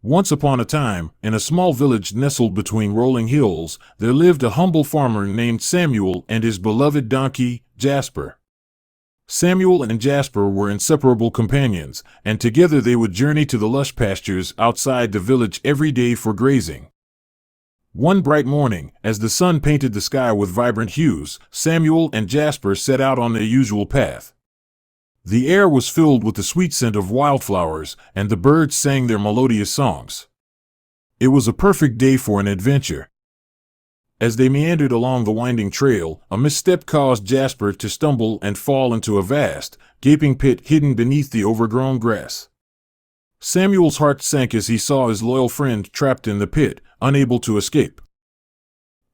Once upon a time, in a small village nestled between rolling hills, there lived a humble farmer named Samuel and his beloved donkey, Jasper. Samuel and Jasper were inseparable companions, and together they would journey to the lush pastures outside the village every day for grazing. One bright morning, as the sun painted the sky with vibrant hues, Samuel and Jasper set out on their usual path. The air was filled with the sweet scent of wildflowers, and the birds sang their melodious songs. It was a perfect day for an adventure. As they meandered along the winding trail, a misstep caused Jasper to stumble and fall into a vast, gaping pit hidden beneath the overgrown grass. Samuel's heart sank as he saw his loyal friend trapped in the pit, unable to escape.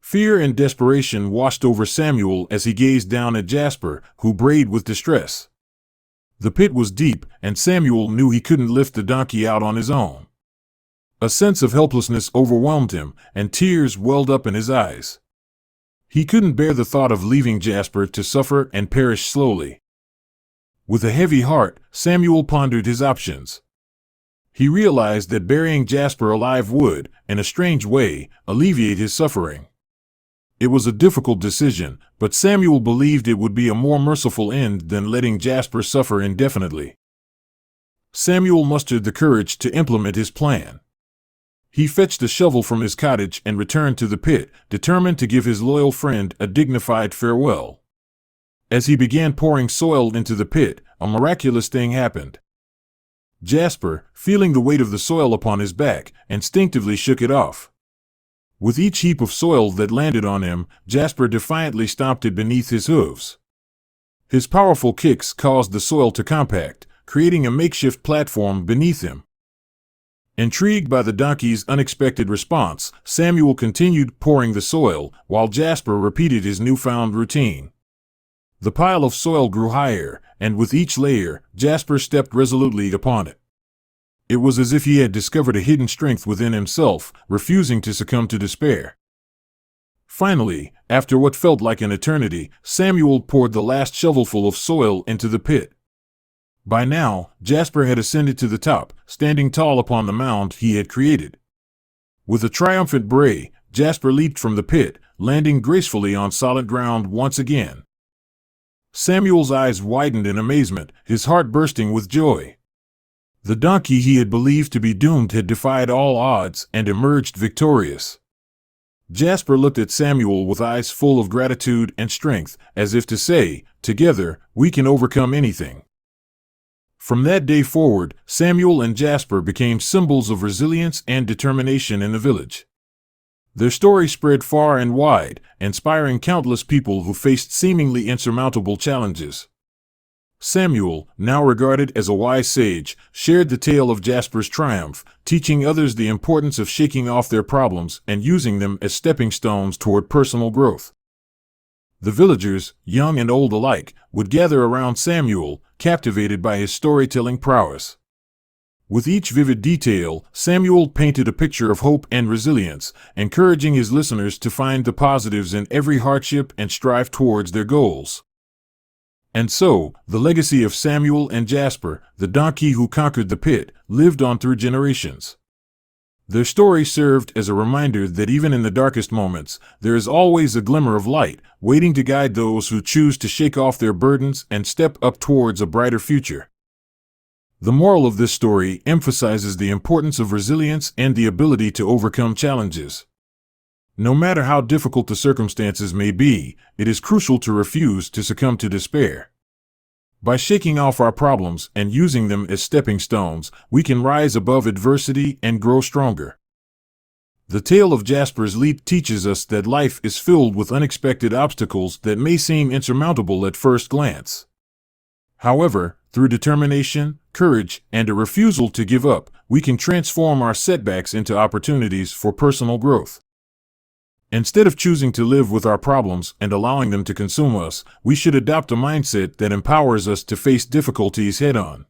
Fear and desperation washed over Samuel as he gazed down at Jasper, who brayed with distress. The pit was deep, and Samuel knew he couldn't lift the donkey out on his own. A sense of helplessness overwhelmed him, and tears welled up in his eyes. He couldn't bear the thought of leaving Jasper to suffer and perish slowly. With a heavy heart, Samuel pondered his options. He realized that burying Jasper alive would, in a strange way, alleviate his suffering. It was a difficult decision, but Samuel believed it would be a more merciful end than letting Jasper suffer indefinitely. Samuel mustered the courage to implement his plan. He fetched a shovel from his cottage and returned to the pit, determined to give his loyal friend a dignified farewell. As he began pouring soil into the pit, a miraculous thing happened. Jasper, feeling the weight of the soil upon his back, instinctively shook it off. With each heap of soil that landed on him, Jasper defiantly stomped it beneath his hooves. His powerful kicks caused the soil to compact, creating a makeshift platform beneath him. Intrigued by the donkey's unexpected response, Samuel continued pouring the soil, while Jasper repeated his newfound routine. The pile of soil grew higher, and with each layer, Jasper stepped resolutely upon it. It was as if he had discovered a hidden strength within himself, refusing to succumb to despair. Finally, after what felt like an eternity, Samuel poured the last shovelful of soil into the pit. By now, Jasper had ascended to the top, standing tall upon the mound he had created. With a triumphant bray, Jasper leaped from the pit, landing gracefully on solid ground once again. Samuel's eyes widened in amazement, his heart bursting with joy. The donkey he had believed to be doomed had defied all odds and emerged victorious. Jasper looked at Samuel with eyes full of gratitude and strength, as if to say, "Together, we can overcome anything." From that day forward, Samuel and Jasper became symbols of resilience and determination in the village. Their story spread far and wide, inspiring countless people who faced seemingly insurmountable challenges. Samuel, now regarded as a wise sage, shared the tale of Jasper's triumph, teaching others the importance of shaking off their problems and using them as stepping stones toward personal growth. The villagers, young and old alike, would gather around Samuel, captivated by his storytelling prowess. With each vivid detail, Samuel painted a picture of hope and resilience, encouraging his listeners to find the positives in every hardship and strive towards their goals. And so, the legacy of Samuel and Jasper, the donkey who conquered the pit, lived on through generations. Their story served as a reminder that even in the darkest moments, there is always a glimmer of light, waiting to guide those who choose to shake off their burdens and step up towards a brighter future. The moral of this story emphasizes the importance of resilience and the ability to overcome challenges. No matter how difficult the circumstances may be, it is crucial to refuse to succumb to despair. By shaking off our problems and using them as stepping stones, we can rise above adversity and grow stronger. The tale of Jasper's leap teaches us that life is filled with unexpected obstacles that may seem insurmountable at first glance. However, through determination, courage, and a refusal to give up, we can transform our setbacks into opportunities for personal growth. Instead of choosing to live with our problems and allowing them to consume us, we should adopt a mindset that empowers us to face difficulties head-on.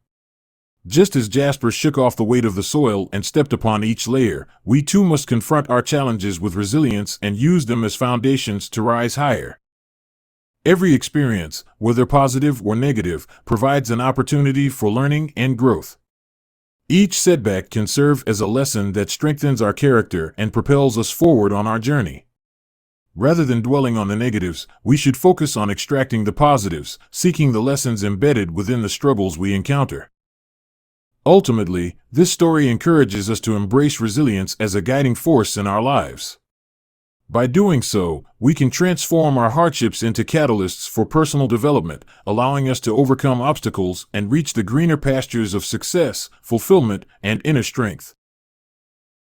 Just as Jasper shook off the weight of the soil and stepped upon each layer, we too must confront our challenges with resilience and use them as foundations to rise higher. Every experience, whether positive or negative, provides an opportunity for learning and growth. Each setback can serve as a lesson that strengthens our character and propels us forward on our journey. Rather than dwelling on the negatives, we should focus on extracting the positives, seeking the lessons embedded within the struggles we encounter. Ultimately, this story encourages us to embrace resilience as a guiding force in our lives. By doing so, we can transform our hardships into catalysts for personal development, allowing us to overcome obstacles and reach the greener pastures of success, fulfillment, and inner strength.